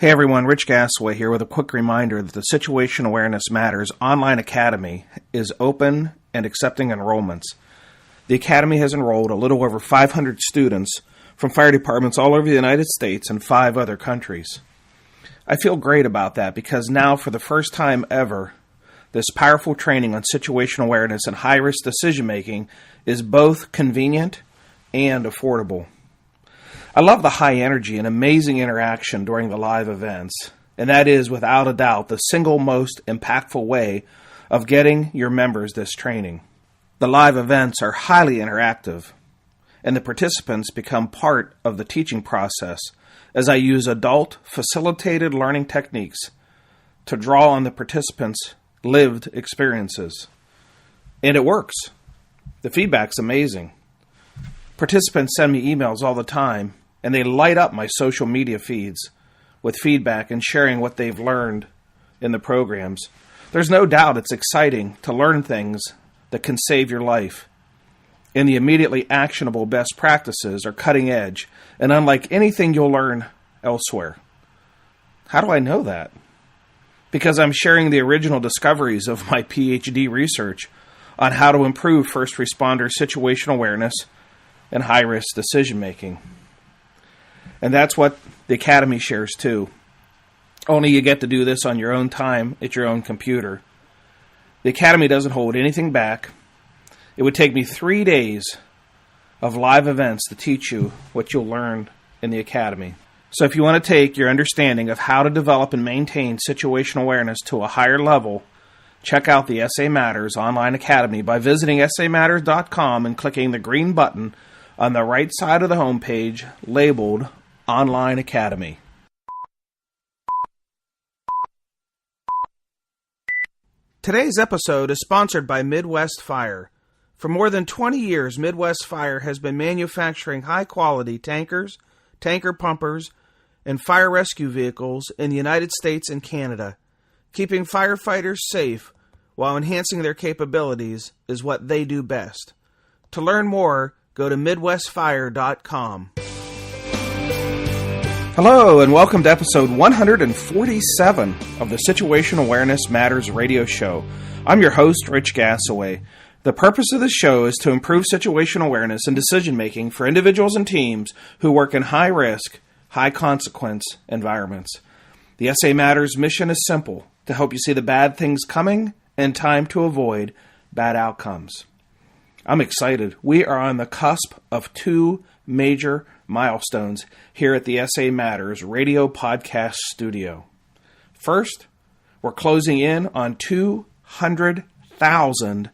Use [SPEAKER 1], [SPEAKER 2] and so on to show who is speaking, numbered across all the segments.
[SPEAKER 1] Hey everyone, Rich Gasaway here with a quick reminder that the Situation Awareness Matters Online Academy is open and accepting enrollments. The Academy has enrolled a little over 500 students from fire departments all over the United States and 5 other countries. I feel great about that because now, for the first time ever, this powerful training on situational awareness and high-risk decision-making is both convenient and affordable. I love the high energy and amazing interaction during the live events, and that is without a doubt the single most impactful way of getting your members this training. The live events are highly interactive, and the participants become part of the teaching process as I use adult facilitated learning techniques to draw on the participants' lived experiences. And it works. The feedback's amazing. Participants send me emails all the time, and they light up my social media feeds with feedback and sharing what they've learned in the programs. There's no doubt it's exciting to learn things that can save your life. And the immediately actionable best practices are cutting edge and unlike anything you'll learn elsewhere. How do I know that? Because I'm sharing the original discoveries of my PhD research on how to improve first responder situational awareness and high-risk decision-making. And that's what the Academy shares too. Only you get to do this on your own time at your own computer. The Academy doesn't hold anything back. It would take me 3 days of live events to teach you what you'll learn in the Academy. So if you want to take your understanding of how to develop and maintain situational awareness to a higher level, check out the SA Matters Online Academy by visiting samatters.com and clicking the green button on the right side of the homepage labeled Online Academy. Today's episode is sponsored by Midwest Fire. For more than 20 years, Midwest Fire has been manufacturing high-quality tankers, tanker pumpers, and fire rescue vehicles in the United States and Canada. Keeping firefighters safe while enhancing their capabilities is what they do best. To learn more, go to MidwestFire.com. Hello, and welcome to episode 147 of the Situation Awareness Matters radio show. I'm your host, Rich Gasaway. The purpose of this show is to improve situational awareness and decision-making for individuals and teams who work in high-risk, high-consequence environments. The SA Matters mission is simple: to help you see the bad things coming and time to avoid bad outcomes. I'm excited. We are on the cusp of 2 major milestones here at the SA Matters radio podcast studio. First, we're closing in on 200,000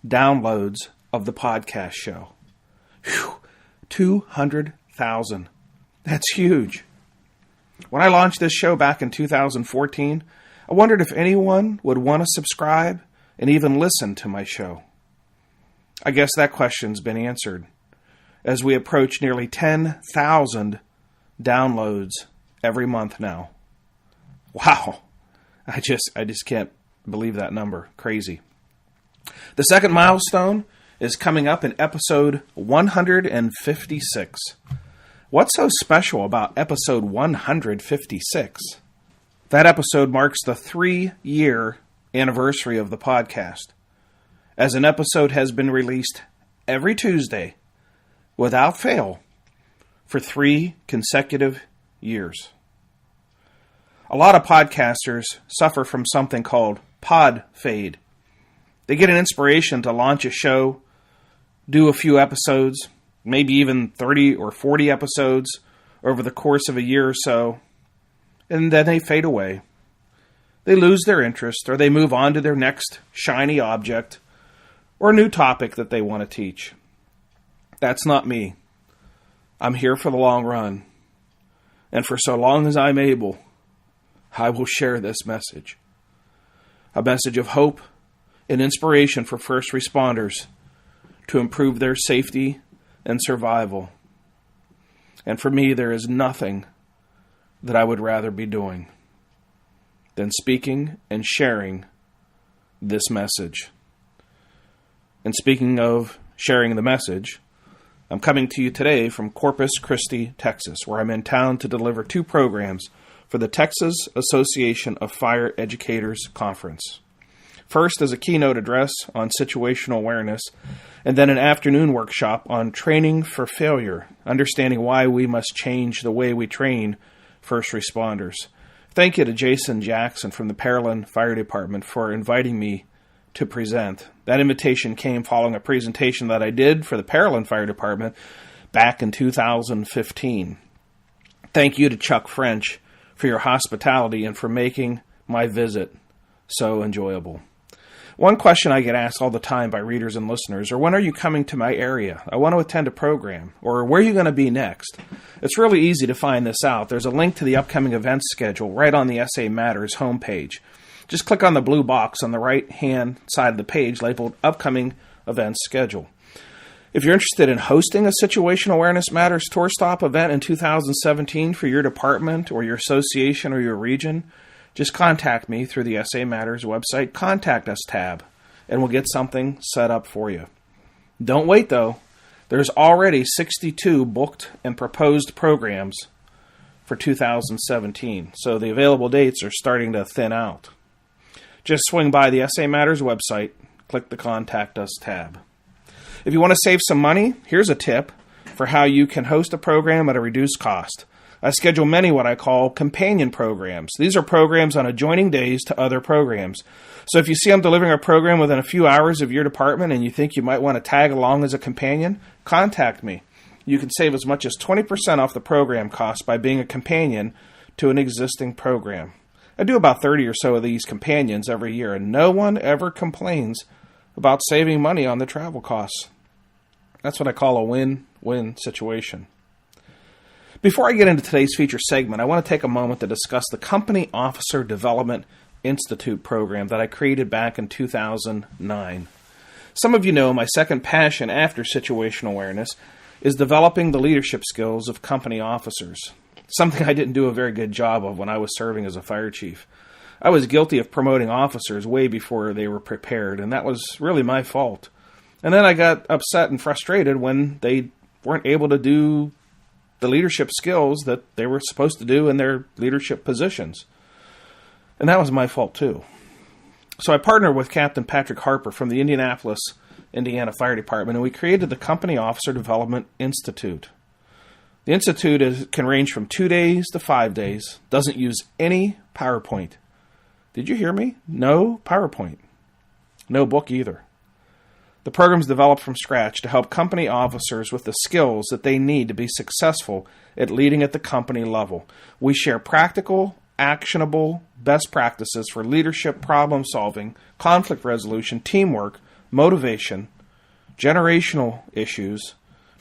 [SPEAKER 1] downloads of the podcast show. Whew, 200,000. That's huge. When I launched this show back in 2014, I wondered if anyone would want to subscribe and even listen to my show. I guess that question's been answered, as we approach nearly 10,000 downloads every month now. Wow. I just can't believe that number. Crazy. The second milestone is coming up in episode 156. What's so special about episode 156? That episode marks the 3-year anniversary of the podcast, as an episode has been released every Tuesday without fail for 3 consecutive years. A lot of podcasters suffer from something called pod fade. They get an inspiration to launch a show, do a few episodes, maybe even 30 or 40 episodes over the course of a year or so, and then they fade away. They lose their interest, or they move on to their next shiny object or a new topic that they want to teach. That's not me. I'm here for the long run. And for so long as I'm able, I will share this message. A message of hope and inspiration for first responders to improve their safety and survival. And for me, there is nothing that I would rather be doing than speaking and sharing this message. And speaking of sharing the message, I'm coming to you today from Corpus Christi, Texas, where I'm in town to deliver 2 programs for the Texas Association of Fire Educators Conference. First is a keynote address on situational awareness, and then an afternoon workshop on training for failure, understanding why we must change the way we train first responders. Thank you to Jason Jackson from the Pearland Fire Department for inviting me to present. That invitation came following a presentation that I did for the Pearland Fire Department back in 2015. Thank you to Chuck French for your hospitality and for making my visit so enjoyable. One question I get asked all the time by readers and listeners are, when are you coming to my area? I want to attend a program. Or where are you going to be next? It's really easy to find this out. There's a link to the upcoming events schedule right on the SA Matters homepage. Just click on the blue box on the right-hand side of the page labeled Upcoming Events Schedule. If you're interested in hosting a Situational Awareness Matters Tour Stop event in 2017 for your department or your association or your region, just contact me through the SA Matters website Contact Us tab, and we'll get something set up for you. Don't wait, though. There's already 62 booked and proposed programs for 2017, so the available dates are starting to thin out. Just swing by the SA Matters website, click the Contact Us tab. If you want to save some money, here's a tip for how you can host a program at a reduced cost. I schedule many what I call companion programs. These are programs on adjoining days to other programs. So if you see I'm delivering a program within a few hours of your department and you think you might want to tag along as a companion, contact me. You can save as much as 20% off the program cost by being a companion to an existing program. I do about 30 or so of these companions every year, and no one ever complains about saving money on the travel costs. That's what I call a win-win situation. Before I get into today's feature segment, I want to take a moment to discuss the Company Officer Development Institute program that I created back in 2009. Some of you know my second passion after situational awareness is developing the leadership skills of company officers, something I didn't do a very good job of when I was serving as a fire chief. I was guilty of promoting officers way before they were prepared, and that was really my fault. And then I got upset and frustrated when they weren't able to do the leadership skills that they were supposed to do in their leadership positions. And that was my fault too. So I partnered with Captain Patrick Harper from the Indianapolis, Indiana Fire Department, and we created the Company Officer Development Institute. The Institute can range from 2 days to 5 days, doesn't use any PowerPoint. Did you hear me? No PowerPoint. No book either. The program is developed from scratch to help company officers with the skills that they need to be successful at leading at the company level. We share practical, actionable best practices for leadership, problem solving, conflict resolution, teamwork, motivation, generational issues,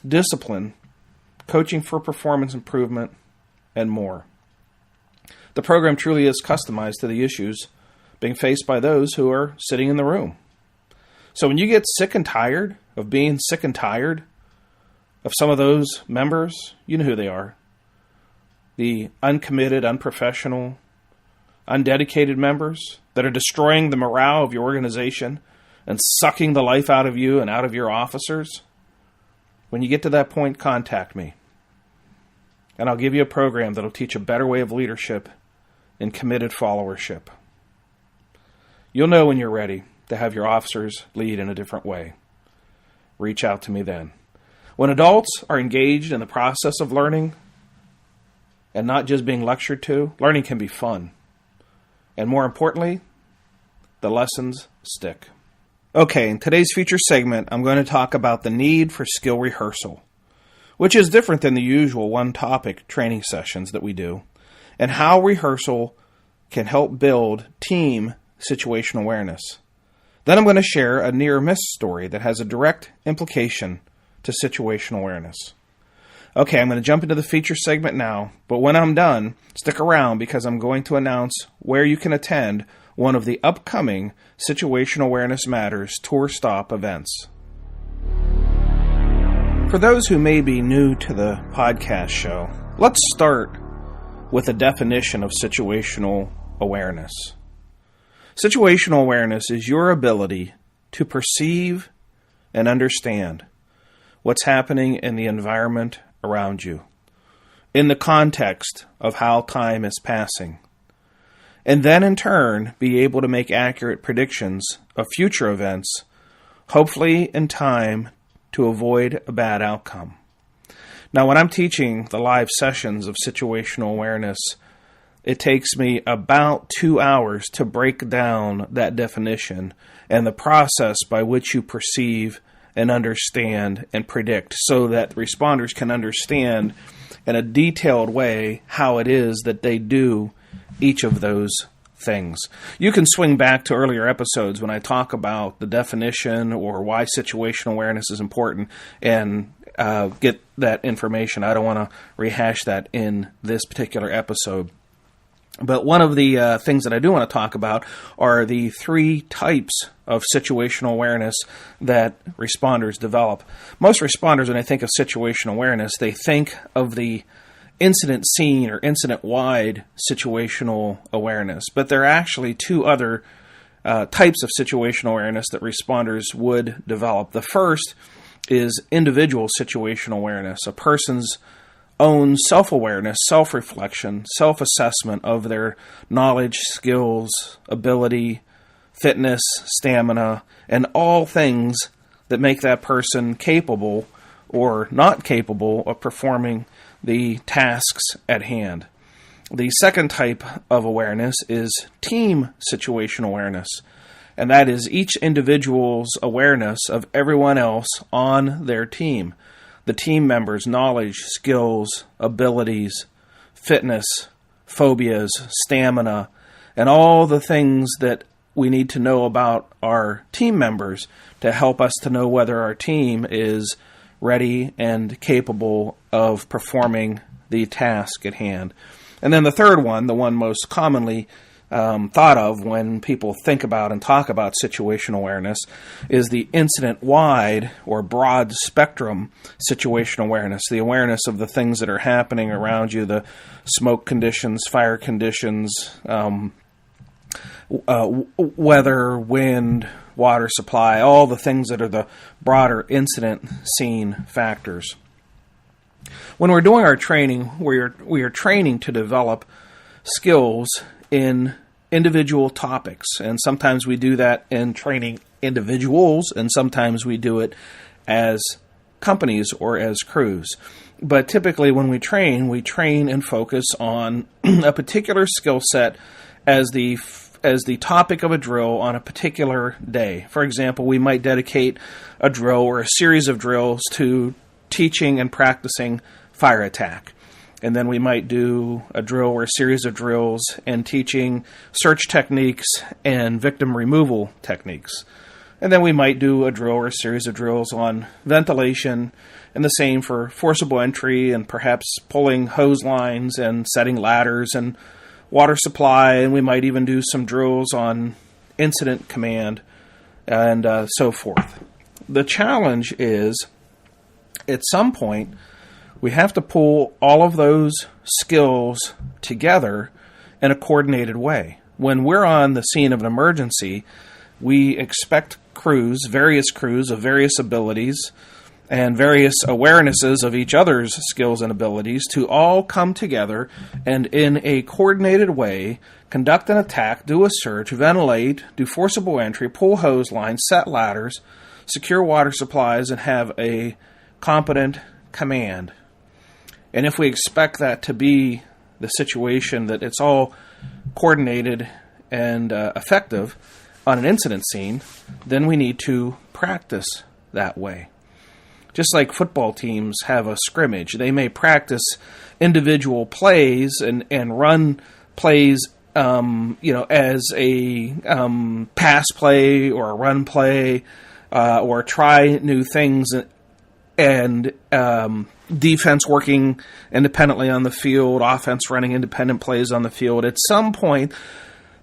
[SPEAKER 1] discipline, coaching for performance improvement, and more. The program truly is customized to the issues being faced by those who are sitting in the room. So when you get sick and tired of being sick and tired of some of those members, you know who they are. The uncommitted, unprofessional, undedicated members that are destroying the morale of your organization and sucking the life out of you and out of your officers. When you get to that point, contact me. And I'll give you a program that'll teach a better way of leadership and committed followership. You'll know when you're ready to have your officers lead in a different way. Reach out to me then. When adults are engaged in the process of learning and not just being lectured to, learning can be fun. And more importantly, the lessons stick. Okay, in today's feature segment, I'm going to talk about the need for skill rehearsal, which is different than the usual one-topic training sessions that we do, and how rehearsal can help build team situational awareness. Then I'm going to share a near-miss story that has a direct implication to situational awareness. Okay, I'm going to jump into the feature segment now, but when I'm done, stick around because I'm going to announce where you can attend one of the upcoming Situational Awareness Matters Tour Stop events. For those who may be new to the podcast show, let's start with a definition of situational awareness. Situational awareness is your ability to perceive and understand what's happening in the environment around you. in the context of how time is passing, and then in turn be able to make accurate predictions of future events, hopefully in time to avoid a bad outcome. Now, when I'm teaching the live sessions of situational awareness, it takes me about 2 hours to break down that definition and the process by which you perceive and understand and predict, so that responders can understand in a detailed way how it is that they do each of those things. You can swing back to earlier episodes when I talk about the definition or why situational awareness is important and get that information. I don't want to rehash that in this particular episode. But one of the things that I do want to talk about are the 3 types of situational awareness that responders develop. Most responders, when they think of situational awareness, they think of the incident scene or incident-wide situational awareness. But there are actually 2 other types of situational awareness that responders would develop. The first is individual situational awareness, a person's own self-awareness, self-reflection, self-assessment of their knowledge, skills, ability, fitness, stamina, and all things that make that person capable or not capable of performing the tasks at hand. The second type of awareness is team situational awareness, and that is each individual's awareness of everyone else on their team. The team members' knowledge, skills, abilities, fitness, phobias, stamina, and all the things that we need to know about our team members to help us to know whether our team is ready and capable of performing the task at hand. And then the third one, the one most commonly thought of when people think about and talk about situational awareness, is the incident-wide or broad spectrum situational awareness, the awareness of the things that are happening around you, the smoke conditions, fire conditions, weather, wind, water supply, all the things that are the broader incident scene factors. When we're doing our training, we are training to develop skills in individual topics, and sometimes we do that in training individuals, and sometimes we do it as companies or as crews. But typically when we train and focus on a particular skill set as the topic of a drill on a particular day. For example, we might dedicate a drill or a series of drills to teaching and practicing fire attack. And then we might do a drill or a series of drills and teaching search techniques and victim removal techniques. And then we might do a drill or a series of drills on ventilation, and the same for forcible entry and perhaps pulling hose lines and setting ladders and water supply. And we might even do some drills on incident command and so forth. The challenge is, at some point, we have to pull all of those skills together in a coordinated way. When we're on the scene of an emergency, we expect various crews of various abilities and various awarenesses of each other's skills and abilities to all come together and in a coordinated way conduct an attack, do a search, ventilate, do forcible entry, pull hose lines, set ladders, secure water supplies, and have a competent command. And if we expect that to be the situation, that it's all coordinated and effective on an incident scene, then we need to practice that way. Just like football teams have a scrimmage, they may practice individual plays and run plays, as a pass play or a run play, or try new things and defense working independently on the field, offense running independent plays on the field. At some point,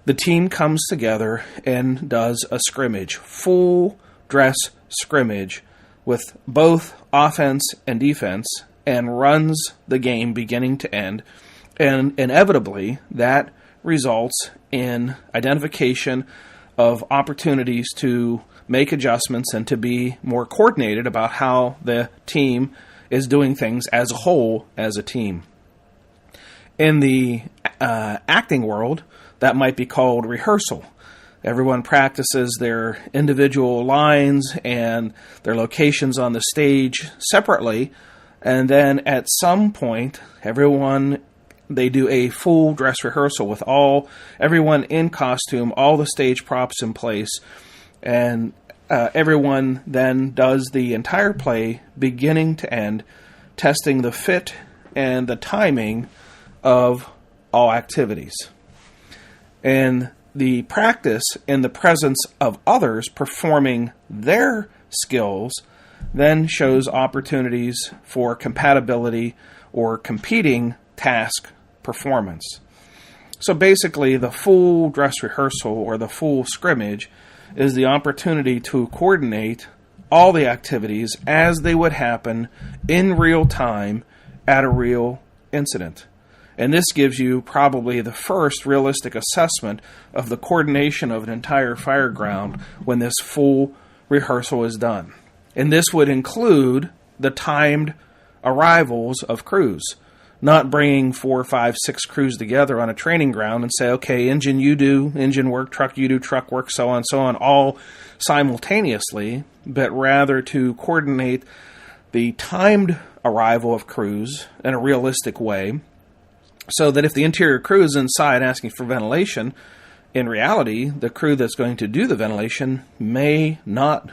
[SPEAKER 1] the team comes together and does a scrimmage, full dress scrimmage with both offense and defense, and runs the game beginning to end. And inevitably, that results in identification of opportunities to make adjustments and to be more coordinated about how the team is doing things as a whole, as a team. In the acting world, that might be called rehearsal. Everyone practices their individual lines and their locations on the stage separately, and then at some point, they do a full dress rehearsal with everyone in costume, all the stage props in place, and everyone then does the entire play, beginning to end, testing the fit and the timing of all activities. And the practice in the presence of others performing their skills then shows opportunities for compatibility or competing task performance. So basically, the full dress rehearsal or the full scrimmage is the opportunity to coordinate all the activities as they would happen in real time at a real incident. And this gives you probably the first realistic assessment of the coordination of an entire fire ground when this full rehearsal is done. And this would include the timed arrivals of crews, not bringing 4, 5, 6 crews together on a training ground and say, okay, engine, you do engine work, truck, you do truck work, so on, all simultaneously, but rather to coordinate the timed arrival of crews in a realistic way, so that if the interior crew is inside asking for ventilation, in reality, the crew that's going to do the ventilation may not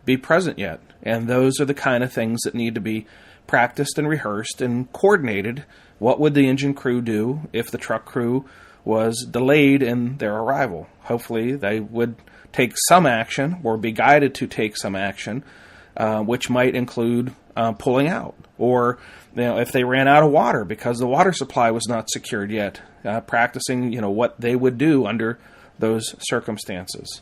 [SPEAKER 1] be present yet. And those are the kind of things that need to be practiced and rehearsed and coordinated. What would the engine crew do if the truck crew was delayed in their arrival? Hopefully they would take some action or be guided to take some action, which might include pulling out, or if they ran out of water because the water supply was not secured yet, practicing what they would do under those circumstances.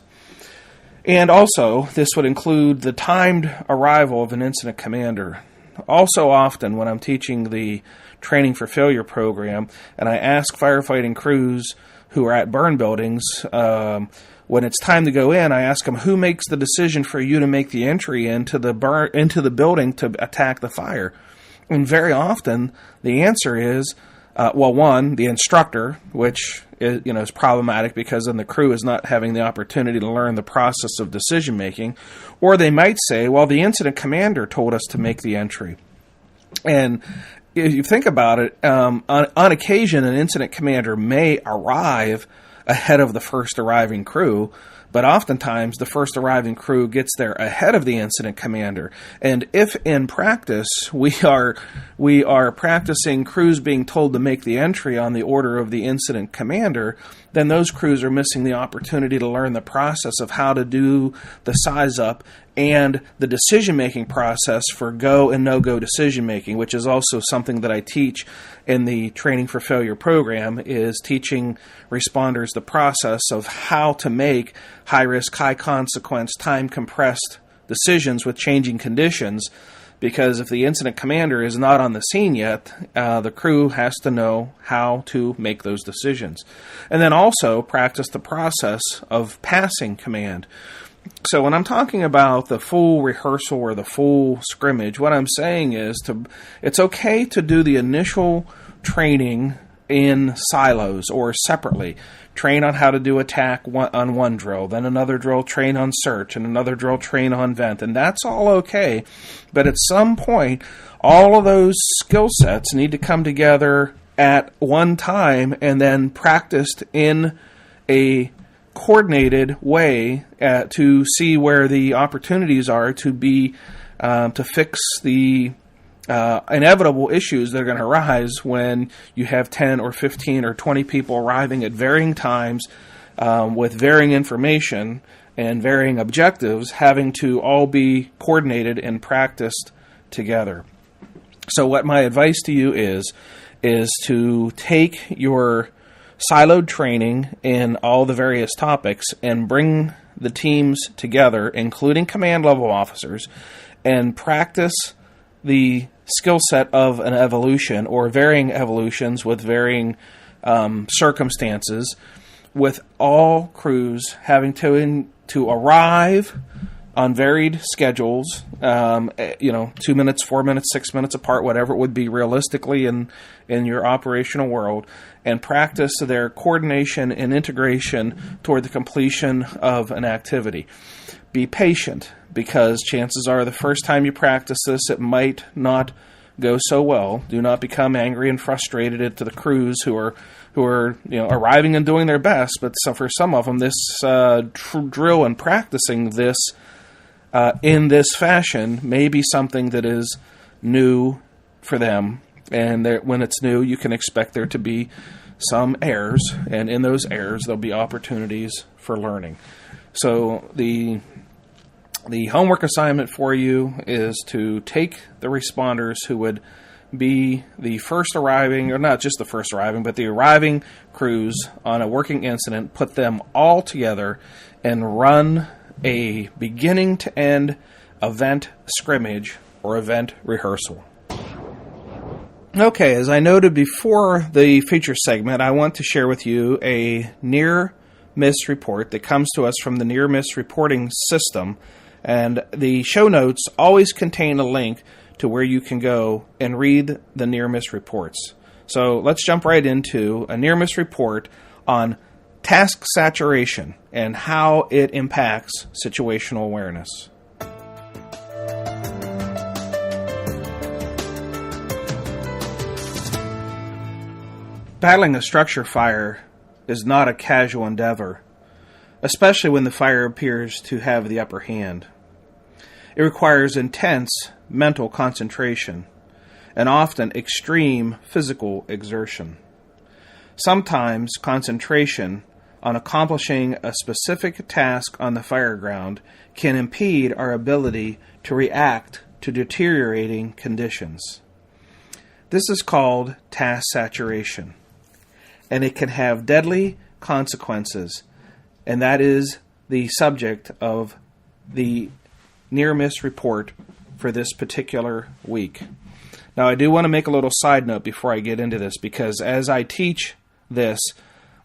[SPEAKER 1] And also, this would include the timed arrival of an incident commander. Also often when I'm teaching the Training for Failure program, and I ask firefighting crews who are at burn buildings, when it's time to go in, I ask them, who makes the decision for you to make the entry into the building to attack the fire? And very often the answer is, one, the instructor, which is problematic because then the crew is not having the opportunity to learn the process of decision making, or they might say, well, the incident commander told us to make the entry. And if you think about it, on occasion, an incident commander may arrive ahead of the first arriving crew, but oftentimes the first arriving crew gets there ahead of the incident commander. And if in practice we are practicing crews being told to make the entry on the order of the incident commander, then those crews are missing the opportunity to learn the process of how to do the size up and the decision-making process for go and no-go decision-making, which is also something that I teach in the Training for Failure program, is teaching responders the process of how to make high-risk, high-consequence, time-compressed decisions with changing conditions, because if the incident commander is not on the scene yet, the crew has to know how to make those decisions. And then also practice the process of passing command. So when I'm talking about the full rehearsal or the full scrimmage, what I'm saying is it's okay to do the initial training in silos or separately. Train on how to do attack on one drill, then another drill train on search, and another drill train on vent, and that's all okay. But at some point, all of those skill sets need to come together at one time and then practiced in a coordinated way to see where the opportunities are to fix the inevitable issues that are going to arise when you have 10 or 15 or 20 people arriving at varying times with varying information and varying objectives, having to all be coordinated and practiced together. So what my advice to you is to take your siloed training in all the various topics and bring the teams together, including command level officers, and practice the skill set of an evolution or varying evolutions with varying circumstances, with all crews having to arrive on varied schedules, 2 minutes, 4 minutes, 6 minutes apart, whatever it would be realistically in your operational world, and practice their coordination and integration toward the completion of an activity. Be patient, because chances are the first time you practice this, it might not go so well. Do not become angry and frustrated at the crews who are arriving and doing their best. But for some of them, this drill and practicing this in this fashion may be something that is new for them. And when it's new, you can expect there to be some errors, and in those errors, there'll be opportunities for learning. So the homework assignment for you is to take the responders who would be the first arriving, or not just the first arriving, but the arriving crews on a working incident, put them all together, and run a beginning-to-end event scrimmage or event rehearsal. Okay, as I noted before the feature segment, I want to share with you a near-miss report that comes to us from the near-miss reporting system. And the show notes always contain a link to where you can go and read the near-miss reports. So let's jump right into a near-miss report on task saturation and how it impacts situational awareness. Battling a structure fire is not a casual endeavor, especially when the fire appears to have the upper hand. It requires intense mental concentration and often extreme physical exertion. Sometimes concentration on accomplishing a specific task on the fire ground can impede our ability to react to deteriorating conditions. This is called task saturation, and it can have deadly consequences, and that is the subject of the near-miss report for this particular week. Now, I do want to make a little side note before I get into this, because as I teach this,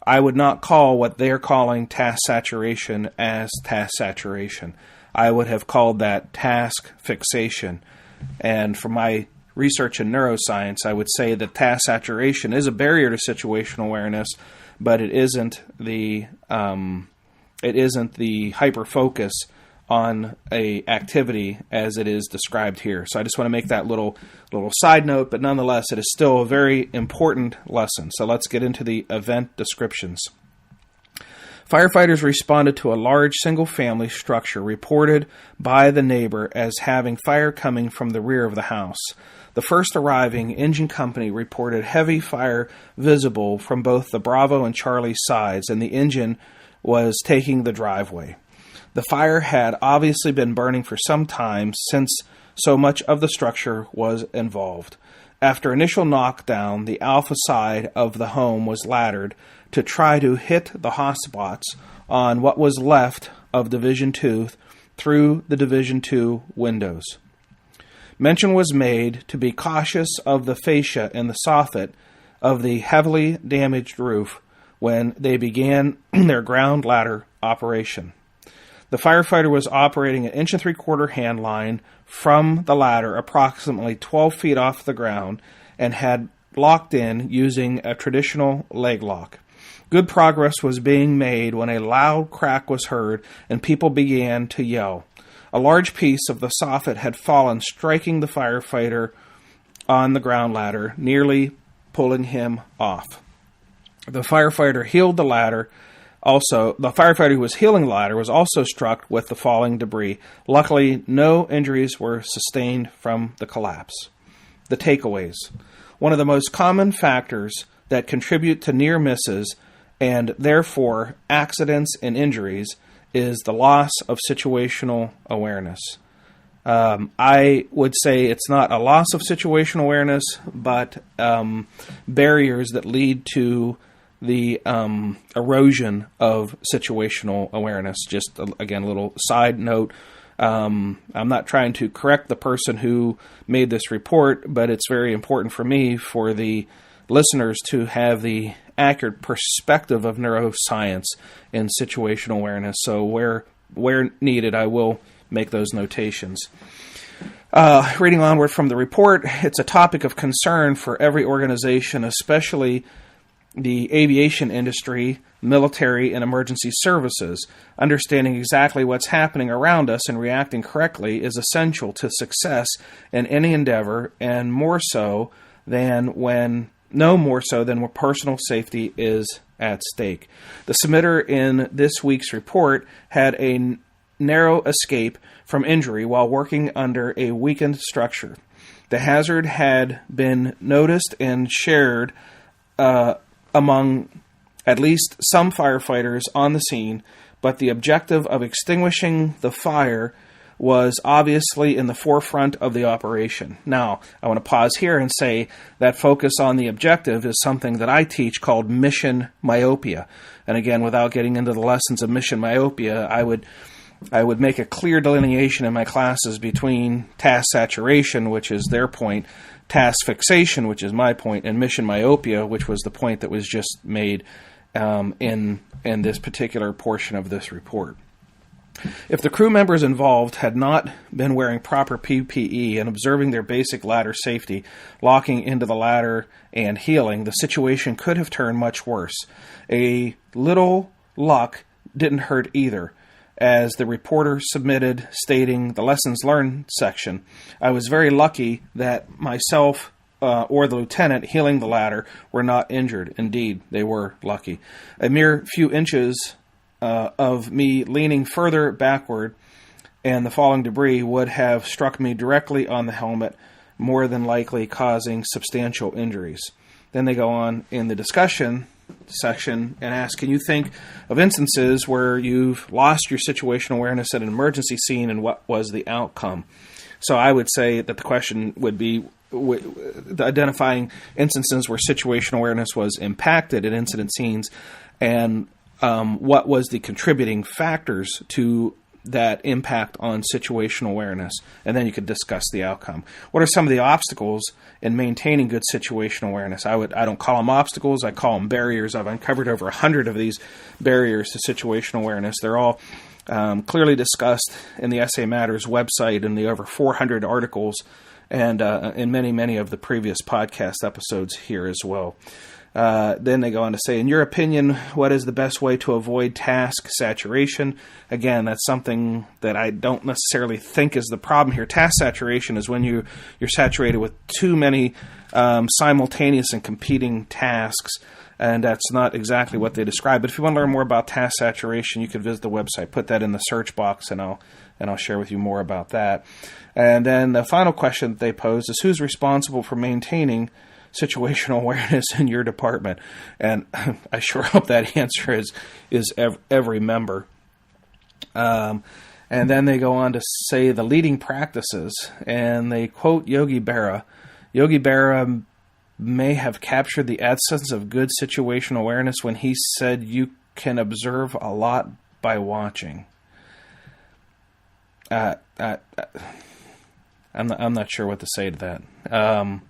[SPEAKER 1] I would not call what they're calling task saturation as task saturation. I would have called that task fixation. And from my research in neuroscience, I would say that task saturation is a barrier to situational awareness, but it isn't the hyper focus on a activity as it is described here. So I just want to make that little side note, but nonetheless, it is still a very important lesson. So let's get into the event descriptions. Firefighters responded to a large single-family structure reported by the neighbor as having fire coming from the rear of the house. The first arriving engine company reported heavy fire visible from both the Bravo and Charlie sides, and the engine was taking the driveway. The fire had obviously been burning for some time, since so much of the structure was involved. After initial knockdown, the alpha side of the home was laddered to try to hit the hotspots on what was left of Division 2 through the Division 2 windows. Mention was made to be cautious of the fascia and the soffit of the heavily damaged roof when they began their ground ladder operation. The firefighter was operating an 1 3/4 hand line from the ladder approximately 12 feet off the ground and had locked in using a traditional leg lock. Good progress was being made when a loud crack was heard and people began to yell. A large piece of the soffit had fallen, striking the firefighter on the ground ladder, nearly pulling him off. The firefighter healed the ladder. Also, the firefighter who was healing the ladder was also struck with the falling debris. Luckily, no injuries were sustained from the collapse. The takeaways. One of the most common factors that contribute to near misses and therefore accidents and injuries is the loss of situational awareness. I would say it's not a loss of situational awareness, but barriers that lead to the erosion of situational awareness. Just, again, a little side note. I'm not trying to correct the person who made this report, but it's very important for me, for the listeners, to have the accurate perspective of neuroscience and situational awareness. So where needed, I will make those notations. Reading onward from the report, it's a topic of concern for every organization, especially the aviation industry, military, and emergency services. Understanding exactly what's happening around us and reacting correctly is essential to success in any endeavor, and no more so than when personal safety is at stake. The submitter in this week's report had a narrow escape from injury while working under a weakened structure. The hazard had been noticed and shared among at least some firefighters on the scene, but the objective of extinguishing the fire was obviously in the forefront of the operation. Now, I want to pause here and say that focus on the objective is something that I teach called mission myopia. And again, without getting into the lessons of mission myopia, I would make a clear delineation in my classes between task saturation, which is their point, task fixation, which is my point, and mission myopia, which was the point that was just made in this particular portion of this report. If the crew members involved had not been wearing proper PPE and observing their basic ladder safety, locking into the ladder and heeling, the situation could have turned much worse. A little luck didn't hurt either. As the reporter submitted, stating the lessons learned section, I was very lucky that myself or the lieutenant heeling the ladder were not injured. Indeed, they were lucky. A mere few inches of me leaning further backward and the falling debris would have struck me directly on the helmet, more than likely causing substantial injuries. Then they go on in the discussion section and ask, can you think of instances where you've lost your situational awareness at an emergency scene, and what was the outcome? So I would say that the question would be identifying instances where situational awareness was impacted at incident scenes, and what was the contributing factors to that impact on situational awareness, and then you could discuss the outcome. What are some of the obstacles in maintaining good situational awareness? I don't call them obstacles, I call them barriers. I've uncovered over 100 of these barriers to situational awareness. They're all clearly discussed in the SA Matters website and the over 400 articles and in many of the previous podcast episodes here as well. Then they go on to say, in your opinion, what is the best way to avoid task saturation? Again, that's something that I don't necessarily think is the problem here. Task saturation is when you're saturated with too many simultaneous and competing tasks, and that's not exactly what they describe. But if you want to learn more about task saturation, you can visit the website. Put that in the search box, and I'll share with you more about that. And then the final question that they pose is, who's responsible for maintaining situational awareness in your department? And I sure hope that answer is every member. And then they go on to say the leading practices, and they quote Yogi Berra. Yogi Berra may have captured the essence of good situational awareness when he said you can observe a lot by watching. I'm not sure what to say to that.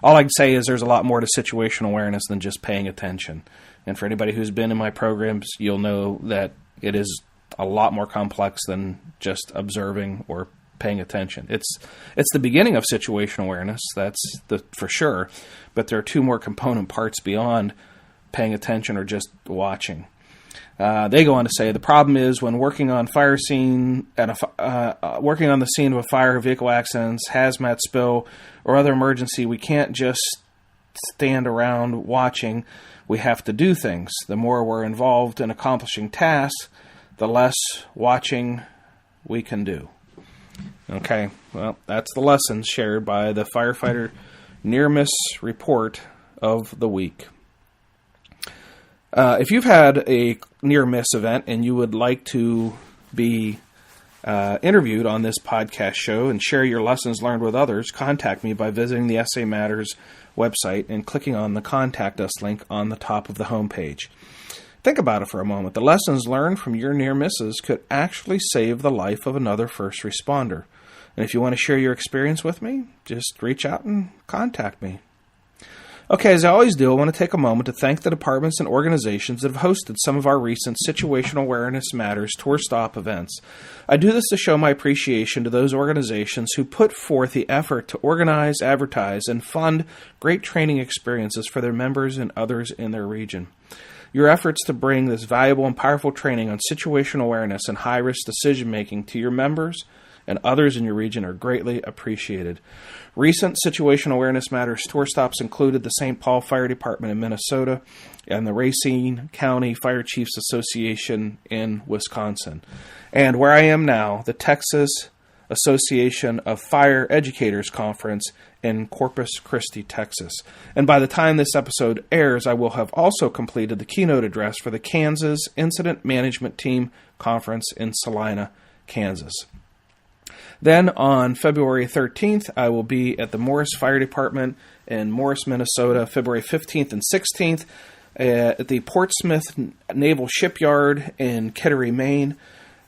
[SPEAKER 1] All I can say is there's a lot more to situational awareness than just paying attention. And for anybody who's been in my programs, you'll know that it is a lot more complex than just observing or paying attention. It's the beginning of situational awareness, that's for sure, but there are two more component parts beyond paying attention or just watching. They go on to say the problem is when working on fire scene working on the scene of a fire, vehicle accidents, hazmat spill, or other emergency, we can't just stand around watching. We have to do things. The more we're involved in accomplishing tasks, the less watching we can do. Okay, well, that's the lesson shared by the Firefighter Near-Miss Report of the Week. If you've had a near-miss event and you would like to be interviewed on this podcast show and share your lessons learned with others, contact me by visiting the SA Matters website and clicking on the Contact Us link on the top of the homepage. Think about it for a moment. The lessons learned from your near misses could actually save the life of another first responder. And if you want to share your experience with me, just reach out and contact me. Okay, as I always do, I want to take a moment to thank the departments and organizations that have hosted some of our recent Situational Awareness Matters tour stop events. I do this to show my appreciation to those organizations who put forth the effort to organize, advertise, and fund great training experiences for their members and others in their region. Your efforts to bring this valuable and powerful training on situational awareness and high-risk decision-making to your members and others in your region are greatly appreciated. Recent Situational Awareness Matters tour stops included the St. Paul Fire Department in Minnesota and the Racine County Fire Chiefs Association in Wisconsin. And where I am now, the Texas Association of Fire Educators Conference in Corpus Christi, Texas. And by the time this episode airs, I will have also completed the keynote address for the Kansas Incident Management Team Conference in Salina, Kansas. Then on February 13th, I will be at the Morris Fire Department in Morris, Minnesota, February 15th and 16th, at the Portsmouth Naval Shipyard in Kittery, Maine,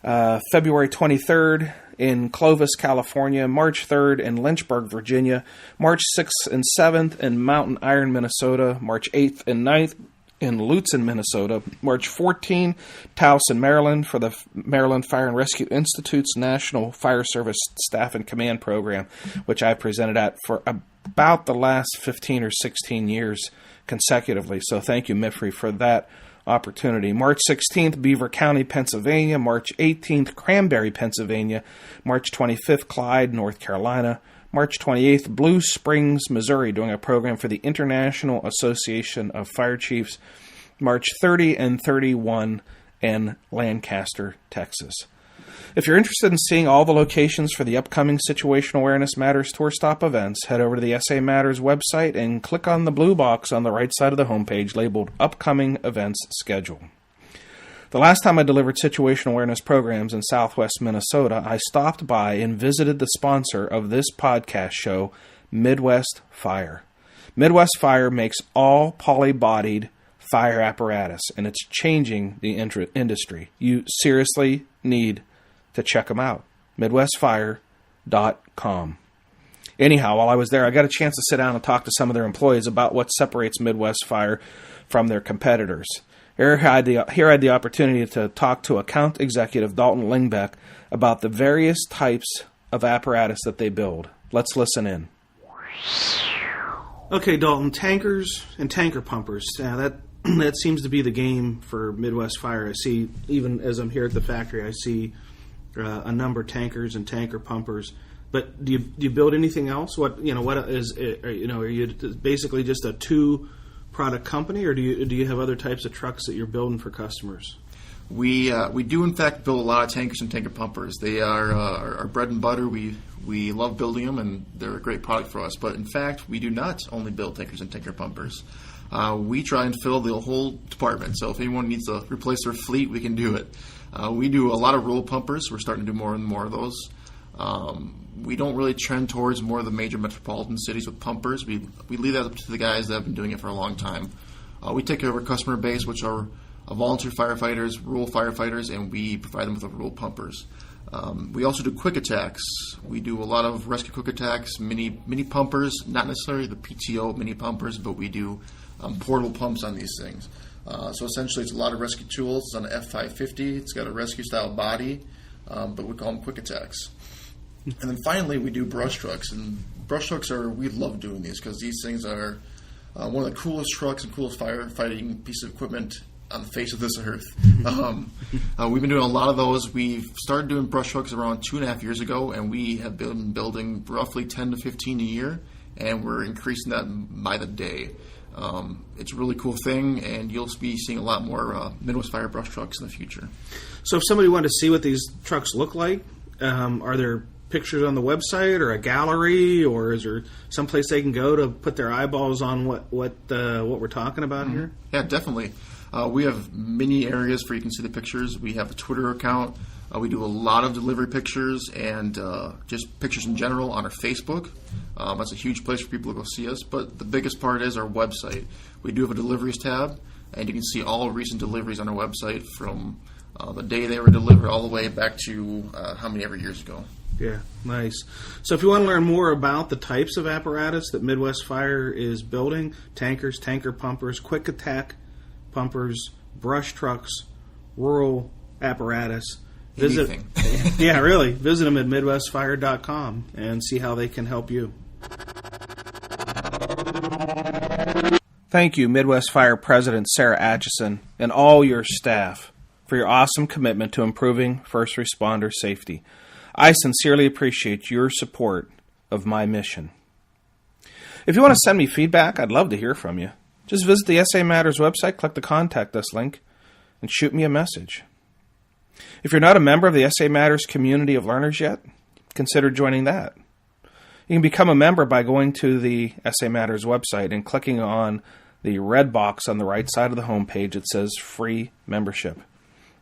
[SPEAKER 1] February 23rd in Clovis, California, March 3rd in Lynchburg, Virginia, March 6th and 7th in Mountain Iron, Minnesota, March 8th and 9th in Lutzen, Minnesota, March 14, Towson, Maryland, for the Maryland Fire and Rescue Institute's National Fire Service Staff and Command Program, which I presented at for about the last 15 or 16 years consecutively. So thank you, MIFRI, for that opportunity. March 16th, Beaver County, Pennsylvania. March 18th, Cranberry, Pennsylvania. March 25th, Clyde, North Carolina. March 28th, Blue Springs, Missouri, doing a program for the International Association of Fire Chiefs. March 30 and 31 in Lancaster, Texas. If you're interested in seeing all the locations for the upcoming Situational Awareness Matters tour stop events, head over to the SA Matters website and click on the blue box on the right side of the homepage labeled Upcoming Events Schedule. The last time I delivered situational awareness programs in southwest Minnesota, I stopped by and visited the sponsor of this podcast show, Midwest Fire. Midwest Fire makes all poly-bodied fire apparatus, and it's changing the industry. You seriously need to check them out. MidwestFire.com. Anyhow, while I was there, I got a chance to sit down and talk to some of their employees about what separates Midwest Fire from their competitors. Here I had the opportunity to talk to account executive Dalton Lingbeck about the various types of apparatus that they build. Let's listen in. Okay, Dalton, tankers and tanker pumpers. That seems to be the game for Midwest Fire. I see, even as I'm here at the factory, I see a number of tankers and tanker pumpers. But do you build anything else? Are you basically just a two-product company, or do you have other types of trucks that you're building for customers?
[SPEAKER 2] We do in fact build a lot of tankers and tanker pumpers. They are our bread and butter. We love building them, and they're a great product for us. But in fact, we do not only build tankers and tanker pumpers. We try and fill the whole department. So if anyone needs to replace their fleet, we can do it. We do a lot of roll pumpers. We're starting to do more and more of those. We don't really trend towards more of the major metropolitan cities with pumpers. We leave that up to the guys that have been doing it for a long time. We take care of our customer base, which are volunteer firefighters, rural firefighters, and we provide them with the rural pumpers. We also do quick attacks. We do a lot of rescue quick attacks, mini pumpers, not necessarily the PTO mini pumpers, but we do portable pumps on these things. So essentially it's a lot of rescue tools. It's on an F550. It's got a rescue-style body, but we call them quick attacks. And then finally, we do brush trucks. And brush trucks we love doing these because these things are one of the coolest trucks and coolest firefighting pieces of equipment on the face of this earth. We've been doing a lot of those. We've started doing brush trucks around 2.5 years ago, and we have been building roughly 10 to 15 a year, and we're increasing that by the day. It's a really cool thing, and you'll be seeing a lot more Midwest Fire brush trucks in the future.
[SPEAKER 1] So if somebody wanted to see what these trucks look like, are there pictures on the website or a gallery, or is there someplace they can go to put their eyeballs on what we're talking about here?
[SPEAKER 2] Yeah, definitely. We have many areas where you can see the pictures. We have a Twitter account. We do a lot of delivery pictures and just pictures in general on our Facebook. That's a huge place for people to go see us. But the biggest part is our website. We do have a deliveries tab, and you can see all recent deliveries on our website from the day they were delivered all the way back to how many ever years ago.
[SPEAKER 1] Yeah, nice. So if you want to learn more about the types of apparatus that Midwest Fire is building, tankers, tanker pumpers, quick attack pumpers, brush trucks, rural apparatus, visit yeah, really. Visit them at MidwestFire.com and see how they can help you. Thank you, Midwest Fire President Sarah Atchison and all your staff for your awesome commitment to improving first responder safety. I sincerely appreciate your support of my mission. If you want to send me feedback, I'd love to hear from you. Just visit the SA Matters website, click the Contact Us link, and shoot me a message. If you're not a member of the SA Matters community of learners yet, consider joining that. You can become a member by going to the SA Matters website and clicking on the red box on the right side of the homepage. It says Free Membership.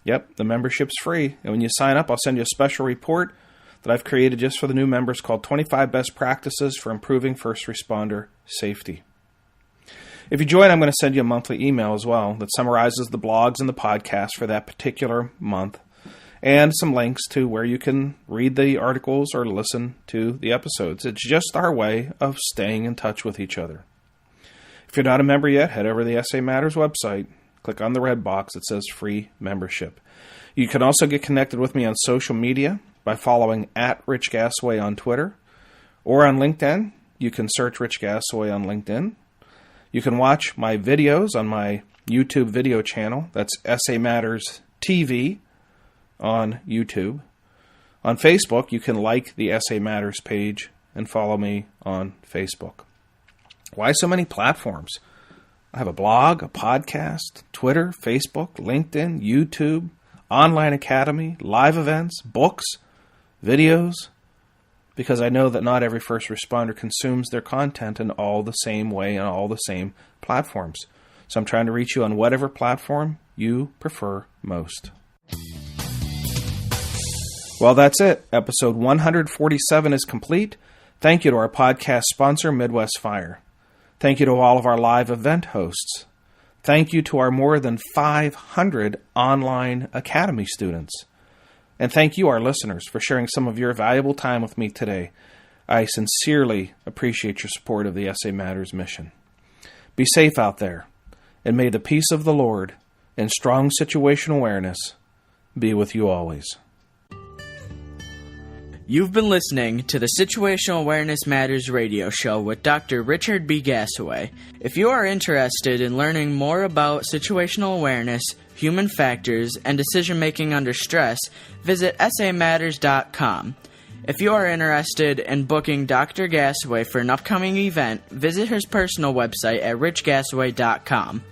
[SPEAKER 1] Yep, the membership's free, and when you sign up, I'll send you a special report that I've created just for the new members called 25 Best Practices for Improving First Responder Safety. If you join, I'm going to send you a monthly email as well that summarizes the blogs and the podcast for that particular month, and some links to where you can read the articles or listen to the episodes. It's just our way of staying in touch with each other. If you're not a member yet, head over to the SA Matters website. Click on the red box that says Free Membership. You can also get connected with me on social media by following @Rich Gasaway on Twitter or on LinkedIn. You can search Rich Gasaway on LinkedIn. You can watch my videos on my YouTube video channel. That's SA Matters TV on YouTube. On Facebook, you can like the SA Matters page and follow me on Facebook. Why so many platforms? I have a blog, a podcast, Twitter, Facebook, LinkedIn, YouTube, online academy, live events, books, videos, because I know that not every first responder consumes their content in all the same way on all the same platforms. So I'm trying to reach you on whatever platform you prefer most. Well, that's it. Episode 147 is complete. Thank you to our podcast sponsor, Midwest Fire. Thank you to all of our live event hosts. Thank you to our more than 500 online academy students. And thank you, our listeners, for sharing some of your valuable time with me today. I sincerely appreciate your support of the SA Matters mission. Be safe out there, and may the peace of the Lord and strong situational awareness be with you always.
[SPEAKER 3] You've been listening to the Situational Awareness Matters radio show with Dr. Richard B. Gasaway. If you are interested in learning more about situational awareness, human factors, and decision-making under stress, visit samatters.com. If you are interested in booking Dr. Gasaway for an upcoming event, visit his personal website at richgasaway.com.